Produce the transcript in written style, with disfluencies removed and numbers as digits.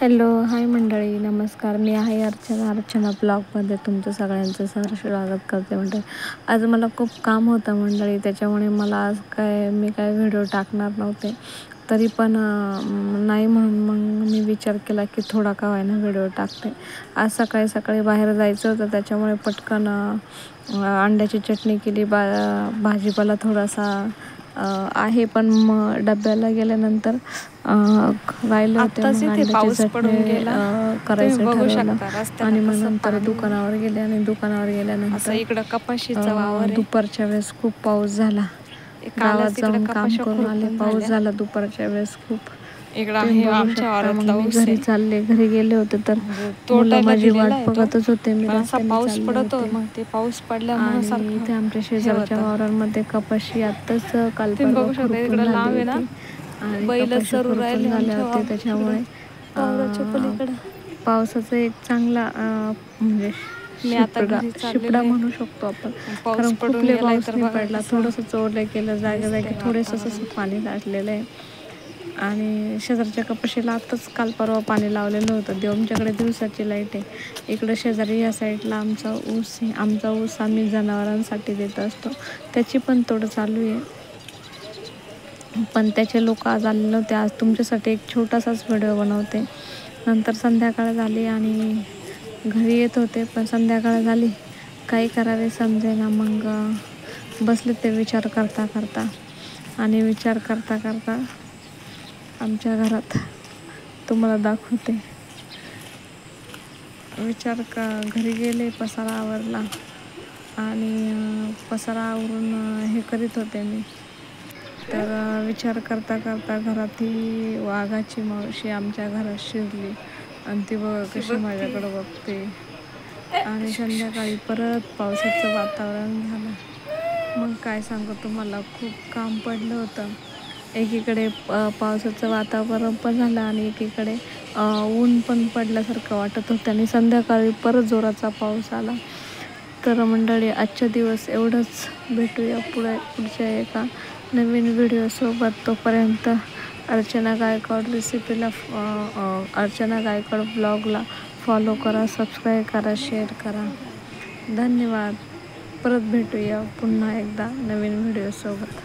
Hello, हाय मंडळी, नमस्कार. मी आहे अर्चना ब्लॉगमध्ये तुमचं सगळ्यांचं स्वागत करते मंडळी. आज मला खूप काम होतं मंडळी, त्याच्यामुळे मला आज मी काय व्हिडिओ टाकणार नव्हते. तरी पण नाही म्हणून मग मी विचार केला की थोडा का होईना व्हिडिओ टाकते. आज सकाळी बाहेर जायचं होतं, त्याच्यामुळे पटकन अंड्याची चटणी केली. भाजीपाला थोडासा आहे, पण मग डब्याला गेल्यानंतर राहिले होते. मग अंड्याची चटणी करायचं ठरवलं आणि मग नंतर दुकानावर गेले आणि दुकानावर गेल्यानंतर इकडं कपाशीचा वावर आहे. दुपारच्या वेळेस खूप पाऊस झाला. गावात जाऊन काम करून आले, पाऊस झाला दुपारच्या वेळेस खूप. तुम्ही बघू शकता. मग मी घरी गेले होते तर मुलं माझी वाट बघतच होते. मी रस्त्याने चालले होते मग ते पाऊस पडल्यामुळे आणि इथे आमच्या शेजारच्या वावरांमध्ये कपाशी आत्ताच काल परवा खुरपून झाली होती आणि कपाशी खुरपून झाले होते. त्याच्यामुळे पावसाचा एक चांगला म्हणजे शिपडा म्हणू शकतो आपण, कारण खूप लय पाऊस नाही पडला. थोडंसं चोरलं केलं, जागी थोडंसं असं पाणी साठलेलं आहे. आणि शेजारच्या कपाशीला आत्ताच काल परवा पाणी लावलेलं होतं. आमच्याकडे दिवसाची लाईट आहे. इकडं शेजारी या साईडला आमचा ऊस आहे. आमचा ऊस आम्ही जनावरांसाठी देत असतो, त्याची पण तोड चालू आहे. पण त्याचे लोक आज आले नव्हते. आज तुमच्यासाठी एक छोटासाच व्हिडिओ बनवते. नंतर संध्याकाळ झाली आणि घरी येत होते, पण संध्याकाळ झाली, काही करावे समजेना. मग बसले ते विचार करता आणि विचार करता आमच्या घरात तुम्हाला दाखवते. घरी गेले, पसारा आवरला आणि पसारा आवरून हे करीत होते मी. तर विचार करता घरातली वाघाची मावशी आमच्या घरात शिरली आणि ती बघा कशी माझ्याकडे बघते. आणि संध्याकाळी परत पावसाचं वातावरण झालं. मग काय सांगू तुम्हाला, खूप काम पडलं होतं. एकीकडे पावसाचं वातावरण पण झालं आणि एकीकडे ऊन पण पडल्यासारखं वाटत होतं आणि संध्याकाळी परत जोराचा पाऊस आला. तर मंडळी, आजच्या दिवस एवढंच. भेटूया पुढच्या एका नवीन व्हिडिओसोबत. तोपर्यंत अर्चना गायकवाड ब्लॉगला फॉलो करा, सबस्क्राईब करा, शेअर करा. धन्यवाद. परत भेटूया पुन्हा एकदा नवीन व्हिडिओसोबत.